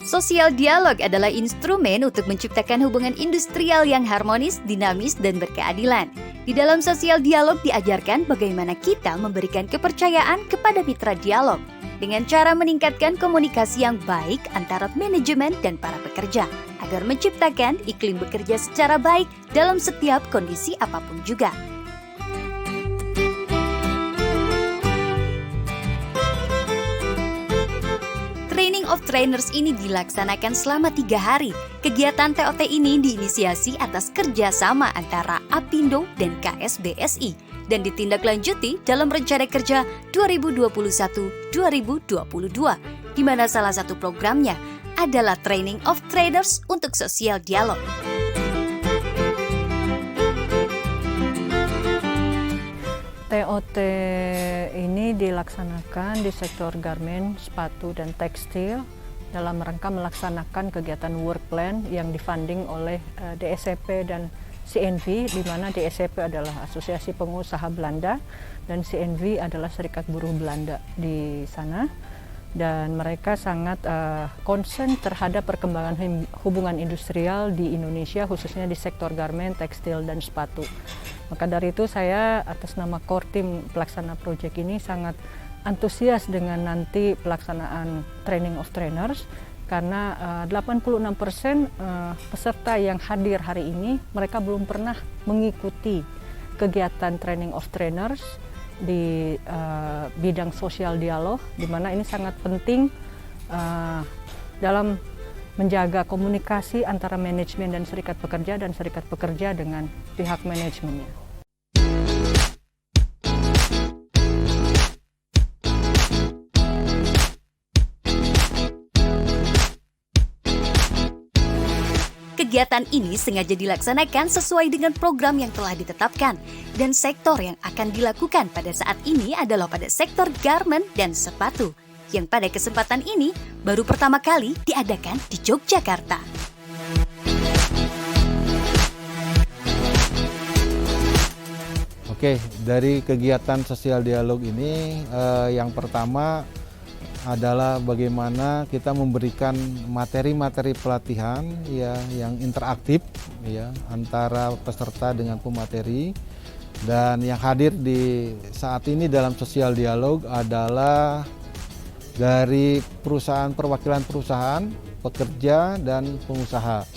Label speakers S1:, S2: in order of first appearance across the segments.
S1: Sosial dialog adalah instrumen untuk menciptakan hubungan industrial yang harmonis, dinamis, dan berkeadilan. Di dalam sosial dialog diajarkan bagaimana kita memberikan kepercayaan kepada mitra dialog dengan cara meningkatkan komunikasi yang baik antara manajemen dan para pekerja agar menciptakan iklim bekerja secara baik dalam setiap kondisi apapun juga. Training of Trainers ini dilaksanakan selama 3 hari. Kegiatan TOT ini diinisiasi atas kerjasama antara Apindo dan KSBSI dan ditindaklanjuti dalam Rencana Kerja 2021-2022, di mana salah satu programnya adalah Training of Trainers untuk Sosial Dialog.
S2: TOT ini dilaksanakan di sektor garmen, sepatu, dan tekstil dalam rangka melaksanakan kegiatan work plan yang difunding oleh DSCP dan CNV, di mana DSCP adalah Asosiasi Pengusaha Belanda dan CNV adalah Serikat Buruh Belanda di sana. Dan mereka sangat concern terhadap perkembangan hubungan industrial di Indonesia, khususnya di sektor garmen, tekstil, dan sepatu. Maka dari itu saya atas nama core tim pelaksana proyek ini sangat antusias dengan nanti pelaksanaan Training of Trainers, karena 86% peserta yang hadir hari ini mereka belum pernah mengikuti kegiatan Training of Trainers di bidang sosial dialog, di mana ini sangat penting dalam menjaga komunikasi antara manajemen dan serikat pekerja dengan pihak manajemennya.
S1: Kegiatan ini sengaja dilaksanakan sesuai dengan program yang telah ditetapkan, dan sektor yang akan dilakukan pada saat ini adalah pada sektor garmen dan sepatu, yang pada kesempatan ini baru pertama kali diadakan di Yogyakarta.
S3: Oke, dari kegiatan sosial dialog ini yang pertama adalah bagaimana kita memberikan materi-materi pelatihan ya yang interaktif ya antara peserta dengan pemateri, dan yang hadir di saat ini dalam sosial dialog adalah dari perwakilan perusahaan, pekerja, dan pengusaha.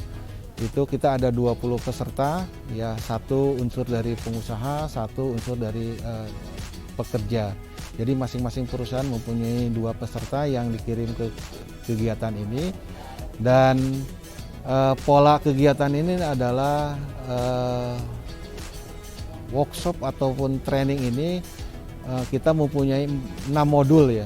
S3: Itu kita ada 20 peserta, ya, 1 unsur dari pengusaha, 1 unsur dari pekerja. Jadi masing-masing perusahaan mempunyai 2 peserta yang dikirim ke kegiatan ini. Dan pola kegiatan ini adalah workshop ataupun training ini kita mempunyai 6 modul ya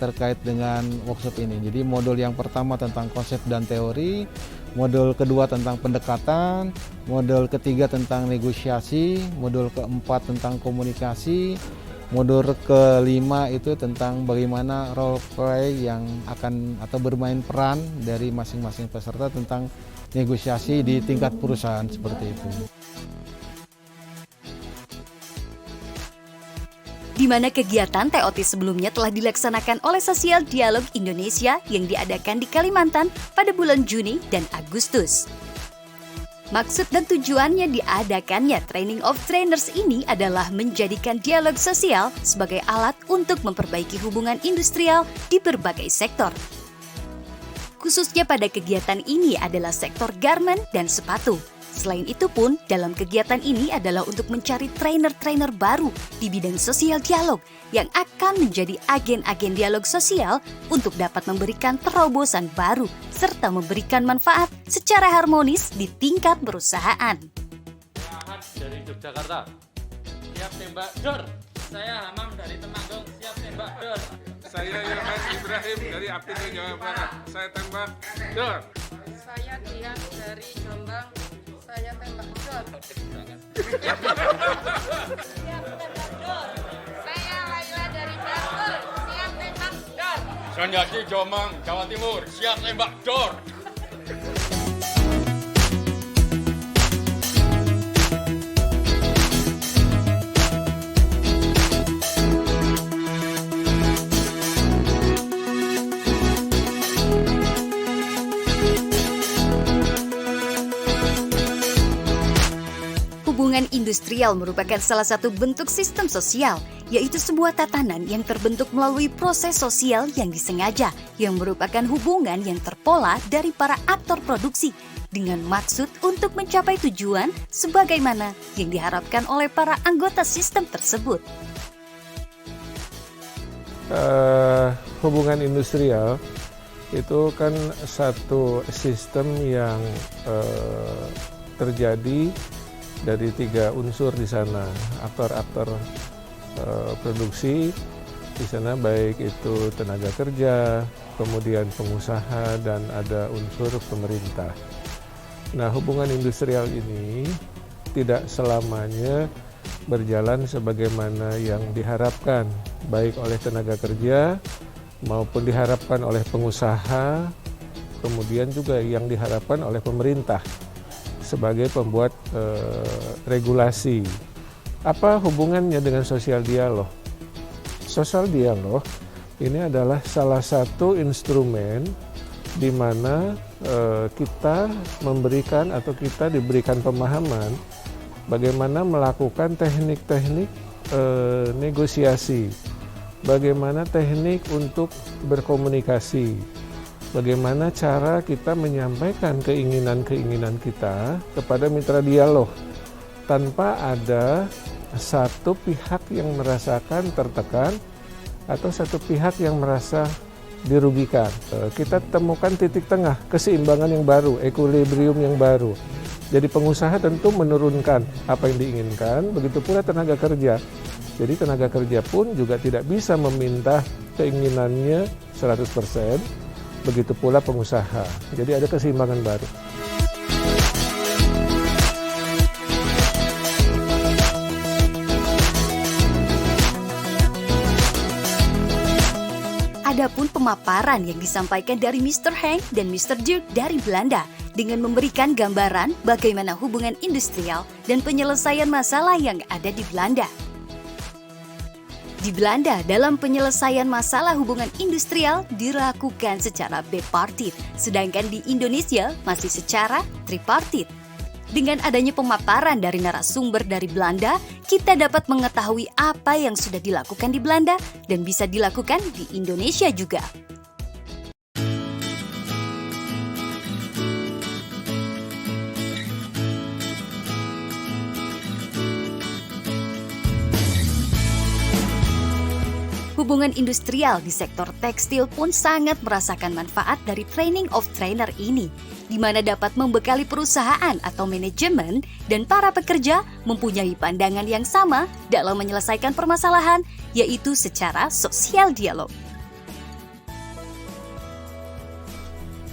S3: terkait dengan workshop ini. Jadi modul yang pertama tentang konsep dan teori, modul kedua tentang pendekatan, modul ketiga tentang negosiasi, modul keempat tentang komunikasi, modul kelima itu tentang bagaimana role play yang akan atau bermain peran dari masing-masing peserta tentang negosiasi di tingkat perusahaan, seperti itu.
S1: Di mana kegiatan TOT sebelumnya telah dilaksanakan oleh Sosial Dialog Indonesia yang diadakan di Kalimantan pada bulan Juni dan Agustus. Maksud dan tujuannya diadakannya Training of Trainers ini adalah menjadikan dialog sosial sebagai alat untuk memperbaiki hubungan industrial di berbagai sektor. Khususnya pada kegiatan ini adalah sektor garmen dan sepatu. Selain itu pun, dalam kegiatan ini adalah untuk mencari trainer-trainer baru di bidang sosial dialog yang akan menjadi agen-agen dialog sosial untuk dapat memberikan terobosan baru serta memberikan manfaat secara harmonis di tingkat perusahaan.
S4: Ahad dari Yogyakarta, siap tembak dor. Saya Hamam dari Temanggung, siap tembak dor.
S5: Saya Yohan Ibrahim dari Apindo Jawa Barat, saya tembak dor.
S6: Saya Dian dari Jombang, saya tembak dor.
S4: Siap
S6: tembak dor. Saya Laila dari Bantul, siap tembak dor.
S4: Sanjati Jombang, Jawa Timur, siap tembak dor.
S1: industrial merupakan salah satu bentuk sistem sosial, yaitu sebuah tatanan yang terbentuk melalui proses sosial yang disengaja, yang merupakan hubungan yang terpola dari para aktor produksi, dengan maksud untuk mencapai tujuan sebagaimana yang diharapkan oleh para anggota sistem tersebut.
S5: Hubungan industrial itu kan satu sistem yang terjadi dari 3 unsur di sana, aktor-aktor produksi di sana, baik itu tenaga kerja, kemudian pengusaha, dan ada unsur pemerintah. Nah, hubungan industrial ini tidak selamanya berjalan sebagaimana yang diharapkan, baik oleh tenaga kerja maupun diharapkan oleh pengusaha, kemudian juga yang diharapkan oleh pemerintah sebagai pembuat regulasi. Apa hubungannya dengan sosial dialog? Sosial dialog ini adalah salah satu instrumen di mana kita memberikan atau kita diberikan pemahaman bagaimana melakukan teknik-teknik negosiasi, bagaimana teknik untuk berkomunikasi, bagaimana cara kita menyampaikan keinginan-keinginan kita kepada mitra dialog tanpa ada satu pihak yang merasakan tertekan atau satu pihak yang merasa dirugikan. Kita temukan titik tengah, keseimbangan yang baru, equilibrium yang baru. Jadi pengusaha tentu menurunkan apa yang diinginkan, begitu pula tenaga kerja. Jadi tenaga kerja pun juga tidak bisa meminta keinginannya 100%, begitu pula pengusaha. Jadi ada keseimbangan baru.
S1: Adapun pemaparan yang disampaikan dari Mr. Henk dan Mr. Dirk dari Belanda dengan memberikan gambaran bagaimana hubungan industrial dan penyelesaian masalah yang ada di Belanda. Di Belanda, dalam penyelesaian masalah hubungan industrial dilakukan secara bipartit, sedangkan di Indonesia masih secara tripartit. Dengan adanya pemaparan dari narasumber dari Belanda, kita dapat mengetahui apa yang sudah dilakukan di Belanda dan bisa dilakukan di Indonesia juga. Hubungan industrial di sektor tekstil pun sangat merasakan manfaat dari training of trainer ini, di mana dapat membekali perusahaan atau manajemen dan para pekerja mempunyai pandangan yang sama dalam menyelesaikan permasalahan, yaitu secara sosial dialog.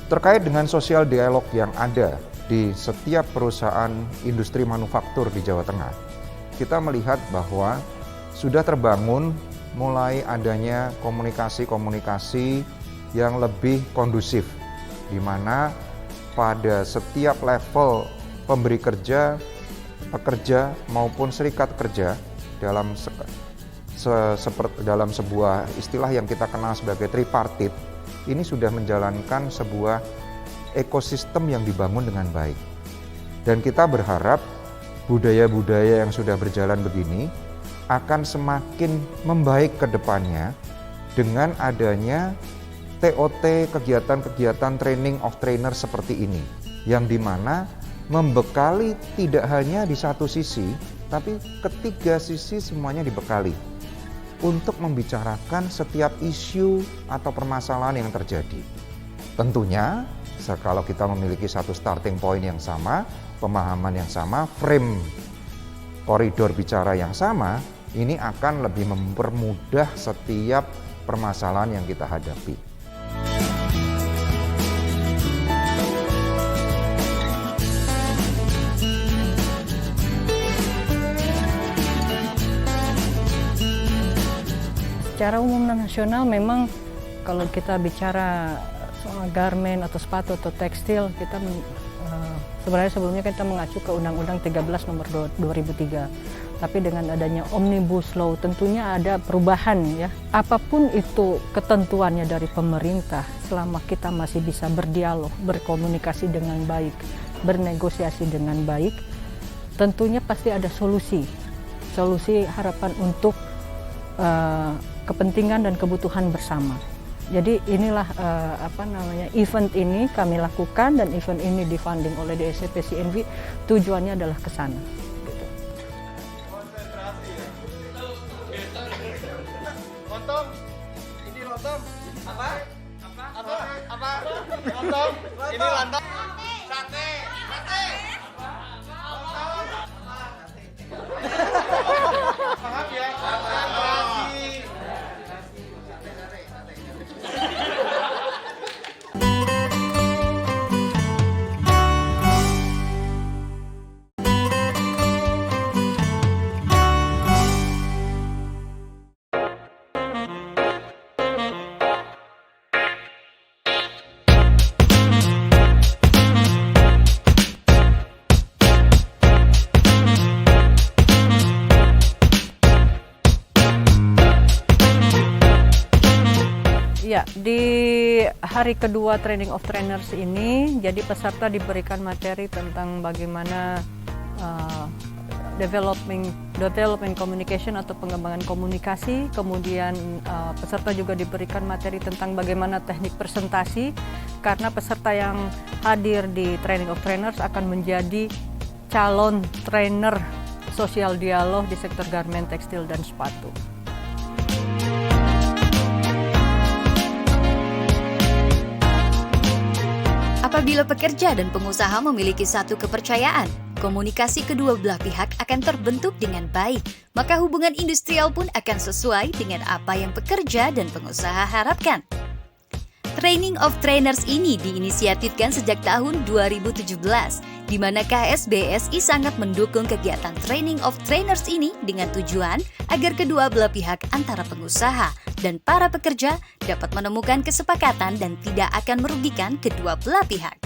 S7: Terkait dengan sosial dialog yang ada di setiap perusahaan industri manufaktur di Jawa Tengah, kita melihat bahwa sudah terbangun mulai adanya komunikasi-komunikasi yang lebih kondusif, di mana pada setiap level pemberi kerja, pekerja maupun serikat kerja dalam dalam sebuah istilah yang kita kenal sebagai tripartit, ini sudah menjalankan sebuah ekosistem yang dibangun dengan baik. Dan kita berharap budaya-budaya yang sudah berjalan begini akan semakin membaik ke depannya dengan adanya TOT, kegiatan-kegiatan training of trainer seperti ini, yang dimana membekali tidak hanya di satu sisi, tapi ketiga sisi semuanya dibekali untuk membicarakan setiap isu atau permasalahan yang terjadi. Tentunya kalau kita memiliki satu starting point yang sama, pemahaman yang sama, frame koridor bicara yang sama, ini akan lebih mempermudah setiap permasalahan yang kita hadapi.
S2: Secara umum nasional memang kalau kita bicara soal garment atau sepatu atau tekstil, kita sebenarnya sebelumnya kita mengacu ke Undang-Undang 13 nomor 2003. Tapi dengan adanya Omnibus Law tentunya ada perubahan ya. Apapun itu ketentuannya dari pemerintah, selama kita masih bisa berdialog, berkomunikasi dengan baik, bernegosiasi dengan baik, tentunya pasti ada solusi harapan untuk kepentingan dan kebutuhan bersama. Jadi inilah event ini kami lakukan, dan event ini difunding oleh DSCP CNV, tujuannya adalah ke sana. Gitu.
S8: Lontong, ini lontong, apa? Lontong, ini lontong. Sate. Maaf ya,
S2: Ya, di hari kedua Training of Trainers ini, jadi peserta diberikan materi tentang bagaimana development communication atau pengembangan komunikasi. Kemudian peserta juga diberikan materi tentang bagaimana teknik presentasi, karena peserta yang hadir di Training of Trainers akan menjadi calon trainer sosial dialog di sektor garment, tekstil, dan sepatu.
S1: Apabila pekerja dan pengusaha memiliki satu kepercayaan, komunikasi kedua belah pihak akan terbentuk dengan baik, maka hubungan industrial pun akan sesuai dengan apa yang pekerja dan pengusaha harapkan. Training of Trainers ini diinisiatifkan sejak tahun 2017, di mana KSBSI sangat mendukung kegiatan Training of Trainers ini dengan tujuan agar kedua belah pihak antara pengusaha dan para pekerja dapat menemukan kesepakatan dan tidak akan merugikan kedua belah pihak.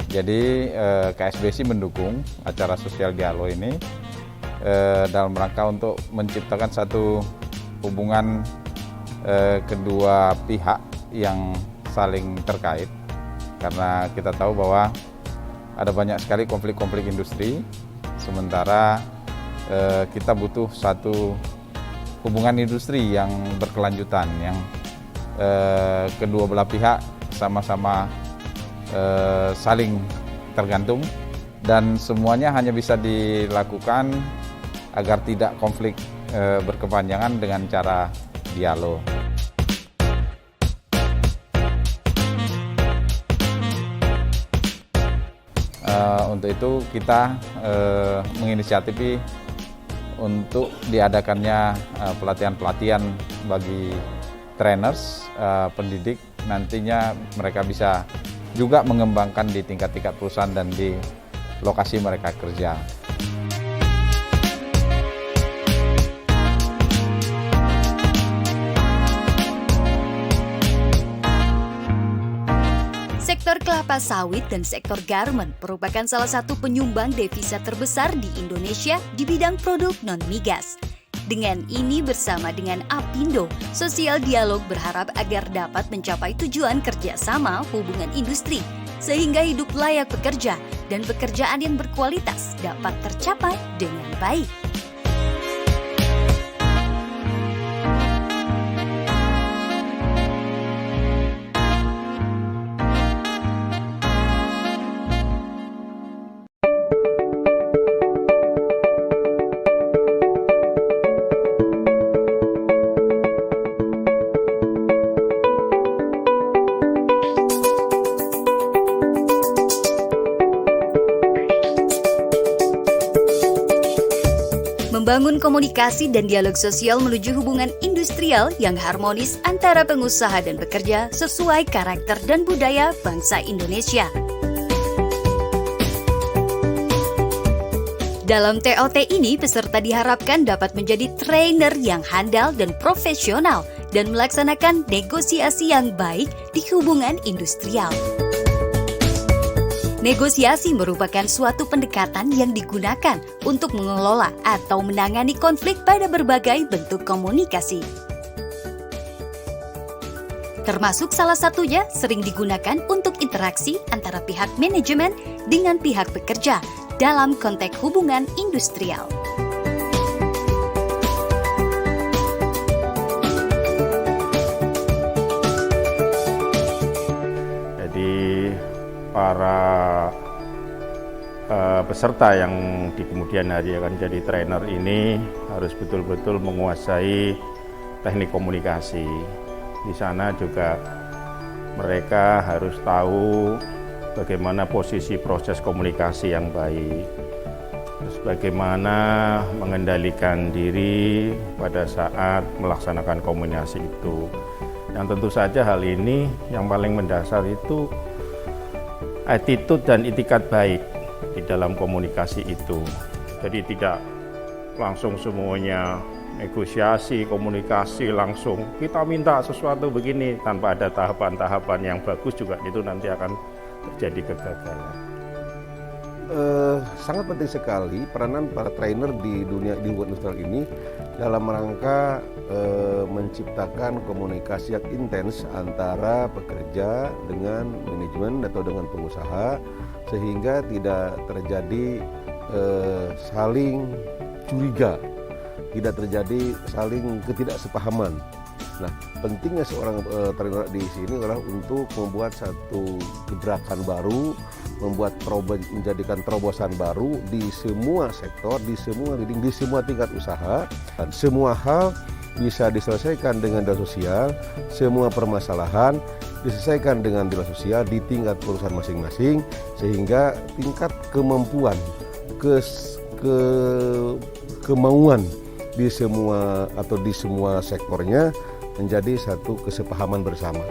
S9: Jadi KSBSI mendukung acara sosial dialog ini dalam rangka untuk menciptakan satu hubungan kedua pihak yang saling terkait, karena kita tahu bahwa ada banyak sekali konflik-konflik industri, sementara kita butuh satu hubungan industri yang berkelanjutan, yang kedua belah pihak sama-sama saling tergantung, dan semuanya hanya bisa dilakukan agar tidak konflik berkepanjangan dengan cara dialog. Untuk itu kita menginisiatifi untuk diadakannya pelatihan-pelatihan bagi trainers, pendidik, nantinya mereka bisa juga mengembangkan di tingkat-tingkat perusahaan dan di lokasi mereka kerja.
S1: Sektor kelapa sawit dan sektor garment merupakan salah satu penyumbang devisa terbesar di Indonesia di bidang produk non-migas. Dengan ini bersama dengan Apindo, Sosial Dialog berharap agar dapat mencapai tujuan kerjasama hubungan industri, sehingga hidup layak pekerja dan pekerjaan yang berkualitas dapat tercapai dengan baik. Membangun komunikasi dan dialog sosial menuju hubungan industrial yang harmonis antara pengusaha dan pekerja sesuai karakter dan budaya bangsa Indonesia. Dalam TOT ini, peserta diharapkan dapat menjadi trainer yang handal dan profesional dan melaksanakan negosiasi yang baik di hubungan industrial. Negosiasi merupakan suatu pendekatan yang digunakan untuk mengelola atau menangani konflik pada berbagai bentuk komunikasi. Termasuk salah satunya sering digunakan untuk interaksi antara pihak manajemen dengan pihak pekerja dalam konteks hubungan industrial.
S10: Jadi para peserta yang di kemudian hari akan jadi trainer ini harus betul-betul menguasai teknik komunikasi. Di sana juga mereka harus tahu bagaimana posisi proses komunikasi yang baik, terus bagaimana mengendalikan diri pada saat melaksanakan komunikasi itu. Yang tentu saja hal ini yang paling mendasar itu attitude dan itikat baik di dalam komunikasi itu. Jadi tidak langsung semuanya negosiasi, komunikasi langsung kita minta sesuatu begini tanpa ada tahapan-tahapan yang bagus, juga itu nanti akan terjadi kegagalan.
S11: Sangat penting sekali peranan para trainer di dunia di hubungan industrial ini dalam rangka menciptakan komunikasi yang intens antara pekerja dengan manajemen atau dengan pengusaha, sehingga tidak terjadi saling curiga, tidak terjadi saling ketidaksepahaman. Nah, pentingnya seorang trainer di sini adalah untuk membuat satu gebrakan baru, menjadikan terobosan baru di semua sektor, di semua leading, di semua tingkat usaha. Dan semua hal bisa diselesaikan dengan dialog sosial, semua permasalahan diselesaikan dengan dialog sosial di tingkat perusahaan masing-masing, sehingga tingkat kemampuan, kemauan di semua sektornya menjadi satu kesepahaman bersama.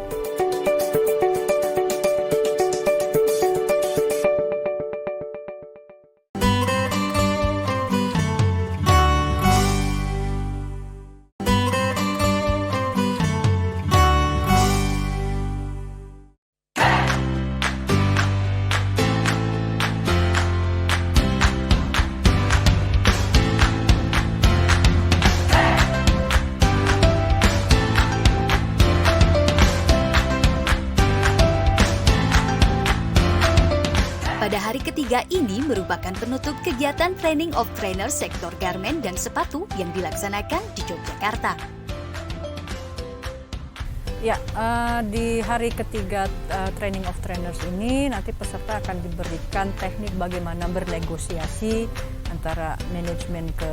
S1: Pada hari ketiga ini merupakan penutup kegiatan Training of Trainer sektor garmen dan sepatu yang dilaksanakan di Yogyakarta.
S2: Ya, di hari ketiga Training of Trainers ini nanti peserta akan diberikan teknik bagaimana bernegosiasi antara manajemen ke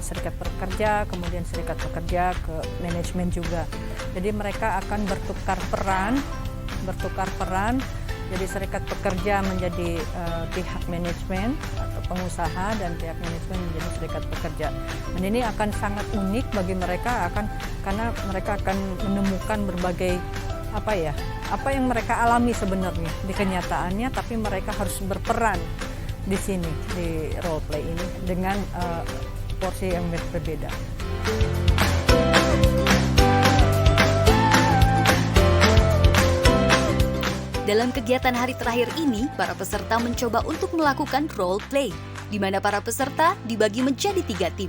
S2: serikat pekerja, kemudian serikat pekerja ke manajemen juga. Jadi mereka akan bertukar peran. Jadi serikat pekerja menjadi pihak manajemen atau pengusaha, dan pihak manajemen menjadi serikat pekerja. Dan ini akan sangat unik bagi mereka karena mereka akan menemukan berbagai apa yang mereka alami sebenarnya di kenyataannya, tapi mereka harus berperan di sini di role play ini dengan porsi yang berbeda.
S1: Dalam kegiatan hari terakhir ini, para peserta mencoba untuk melakukan role play, di mana para peserta dibagi menjadi 3 tim.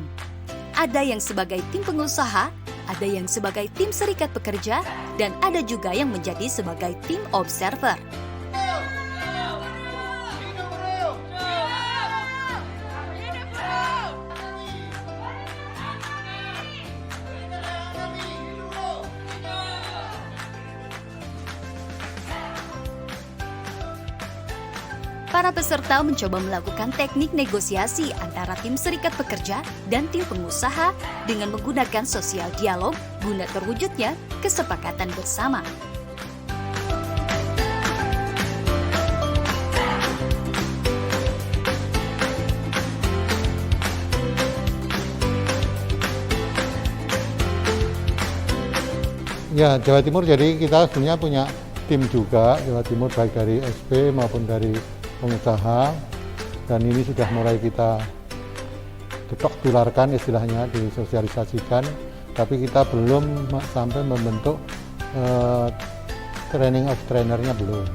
S1: Ada yang sebagai tim pengusaha, ada yang sebagai tim serikat pekerja, dan ada juga yang menjadi sebagai tim observer. Para peserta mencoba melakukan teknik negosiasi antara tim serikat pekerja dan tim pengusaha dengan menggunakan sosial dialog guna terwujudnya kesepakatan bersama.
S3: Ya, Jawa Timur, jadi kita sebenarnya punya tim juga, Jawa Timur, baik dari SP maupun dari pengusaha, dan ini sudah mulai kita tularkan, istilahnya disosialisasikan, tapi kita belum sampai membentuk training of trainernya belum.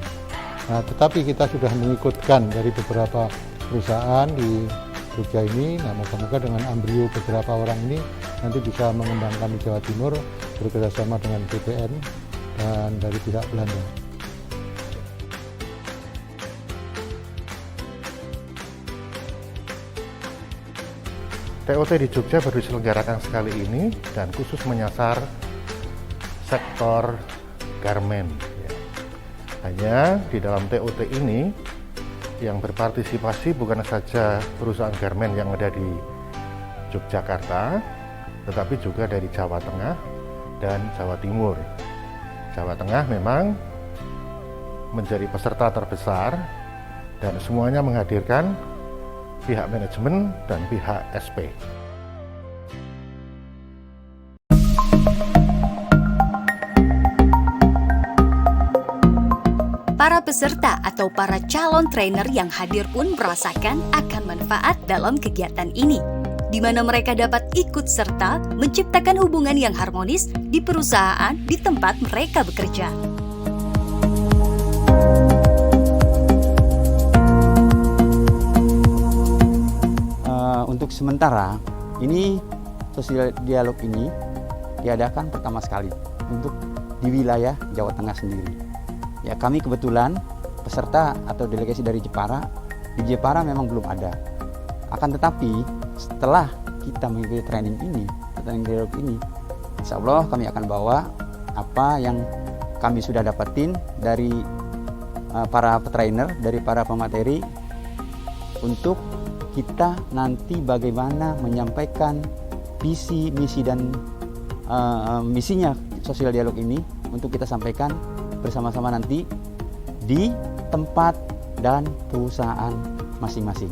S3: Nah, tetapi kita sudah mengikutkan dari beberapa perusahaan di Jogja ini. Nah, moga-moga dengan embrio beberapa orang ini nanti bisa mengembangkan di Jawa Timur bekerjasama dengan BPN dan dari pihak Belanda.
S12: TOT di Jogja baru diselenggarakan sekali ini dan khusus menyasar sektor garmen. Hanya di dalam TOT ini yang berpartisipasi bukan saja perusahaan garmen yang ada di Yogyakarta, tetapi juga dari Jawa Tengah dan Jawa Timur. Jawa Tengah memang menjadi peserta terbesar dan semuanya menghadirkan pihak manajemen dan pihak SP.
S1: Para peserta atau para calon trainer yang hadir pun merasakan akan manfaat dalam kegiatan ini, di mana mereka dapat ikut serta menciptakan hubungan yang harmonis di perusahaan di tempat mereka bekerja.
S13: Untuk sementara, ini sosial dialog ini diadakan pertama sekali untuk di wilayah Jawa Tengah sendiri. Ya, kami kebetulan peserta atau delegasi dari Jepara, di Jepara memang belum ada. Akan tetapi setelah kita mengikuti training dialog ini, insya Allah kami akan bawa apa yang kami sudah dapetin dari para trainer, dari para pemateri, untuk kita nanti bagaimana menyampaikan visi, misi, dan misinya sosial dialog ini untuk kita sampaikan bersama-sama nanti di tempat dan perusahaan masing-masing.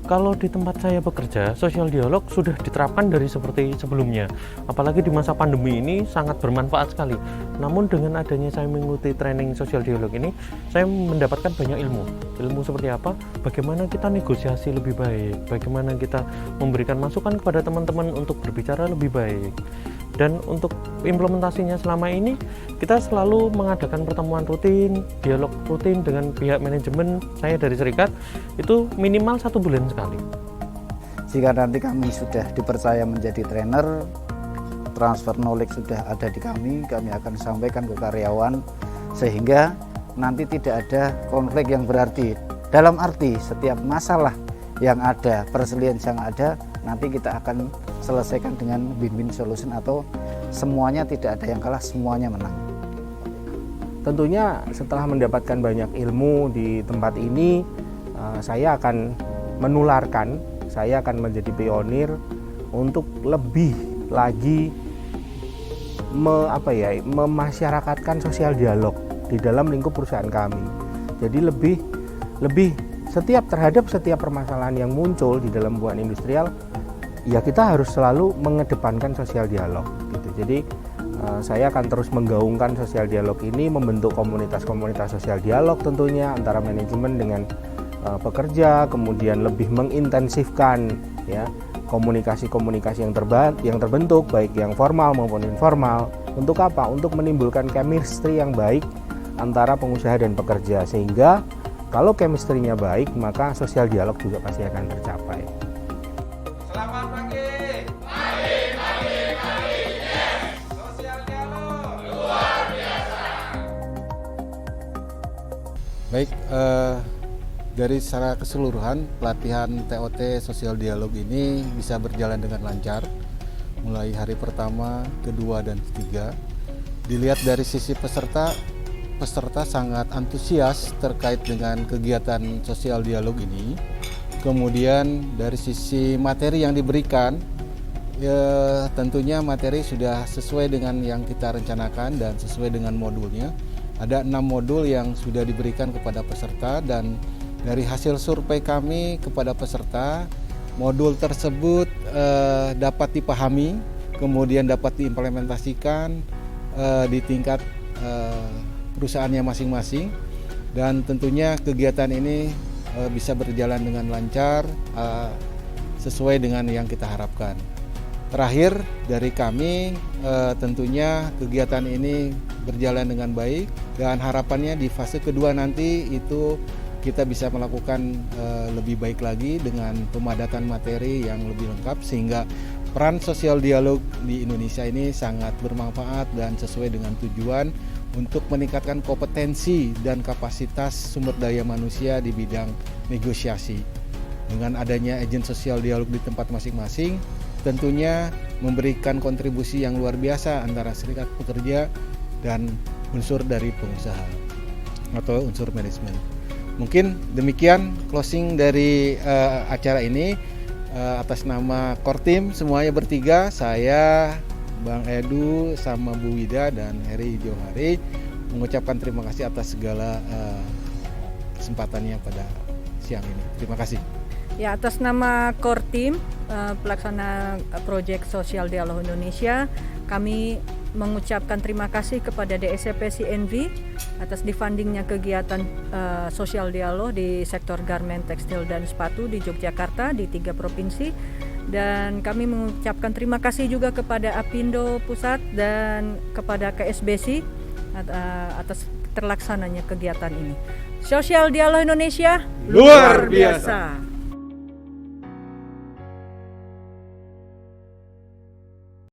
S14: Kalau di tempat saya bekerja, sosial dialog sudah diterapkan dari seperti sebelumnya. Apalagi di masa pandemi ini sangat bermanfaat sekali. Namun dengan adanya saya mengikuti training sosial dialog ini, saya mendapatkan banyak ilmu. Ilmu seperti apa? Bagaimana kita negosiasi lebih baik, bagaimana kita memberikan masukan kepada teman-teman untuk berbicara lebih baik. Dan untuk implementasinya selama ini, kita selalu mengadakan pertemuan rutin, dialog rutin dengan pihak manajemen. Saya dari serikat itu minimal 1 bulan sekali.
S15: Jika nanti kami sudah dipercaya menjadi trainer, transfer knowledge sudah ada di kami akan sampaikan ke karyawan, sehingga nanti tidak ada konflik yang berarti. Dalam arti setiap masalah yang ada, perselisihan yang ada, nanti kita akan selesaikan dengan win-win solution, atau semuanya tidak ada yang kalah, semuanya menang.
S16: Tentunya setelah mendapatkan banyak ilmu di tempat ini, saya akan menularkan, saya akan menjadi pionir untuk lebih lagi memasyarakatkan sosial dialog di dalam lingkup perusahaan kami. Jadi lebih terhadap setiap permasalahan yang muncul di dalam hubungan industrial, ya kita harus selalu mengedepankan sosial dialog gitu. Jadi saya akan terus menggaungkan sosial dialog ini, membentuk komunitas-komunitas sosial dialog tentunya antara manajemen dengan pekerja, kemudian lebih mengintensifkan ya komunikasi-komunikasi yang terbentuk, baik yang formal maupun informal. Untuk apa? Untuk menimbulkan chemistry yang baik antara pengusaha dan pekerja, sehingga kalau chemistry-nya baik, maka sosial dialog juga pasti akan tercapai.
S8: Selamat pagi. Pagi. Yes. Sosial dialog luar biasa.
S3: Baik, dari secara keseluruhan pelatihan TOT sosial dialog ini bisa berjalan dengan lancar mulai hari pertama, kedua, dan ketiga. Dilihat dari sisi peserta sangat antusias terkait dengan kegiatan sosial dialog ini. Kemudian dari sisi materi yang diberikan, ya tentunya materi sudah sesuai dengan yang kita rencanakan dan sesuai dengan modulnya. Ada 6 modul yang sudah diberikan kepada peserta, dan dari hasil survei kami kepada peserta, modul tersebut dapat dipahami, kemudian dapat diimplementasikan di tingkat perusahaannya masing-masing, dan tentunya kegiatan ini bisa berjalan dengan lancar sesuai dengan yang kita harapkan. Terakhir dari kami, tentunya kegiatan ini berjalan dengan baik, dan harapannya di fase kedua nanti itu kita bisa melakukan lebih baik lagi dengan pemadatan materi yang lebih lengkap, sehingga peran sosial dialog di Indonesia ini sangat bermanfaat dan sesuai dengan tujuan untuk meningkatkan kompetensi dan kapasitas sumber daya manusia di bidang negosiasi. Dengan adanya agen sosial dialog di tempat masing-masing, tentunya memberikan kontribusi yang luar biasa antara serikat pekerja dan unsur dari pengusaha atau unsur manajemen. Mungkin demikian closing dari acara ini atas nama core team semuanya bertiga, saya, Bang Edu, sama Bu Wida dan Heri Johari mengucapkan terima kasih atas segala kesempatannya pada siang ini. Terima kasih.
S2: Ya, atas nama core team pelaksana proyek Sosial Dialog Indonesia, kami mengucapkan terima kasih kepada DSCP CNV atas difundingnya kegiatan sosial dialog di sektor garmen, tekstil, dan sepatu di Yogyakarta di 3 provinsi. Dan kami mengucapkan terima kasih juga kepada Apindo Pusat dan kepada KSBC atas terlaksananya kegiatan ini. Sosial Dialog Indonesia luar biasa.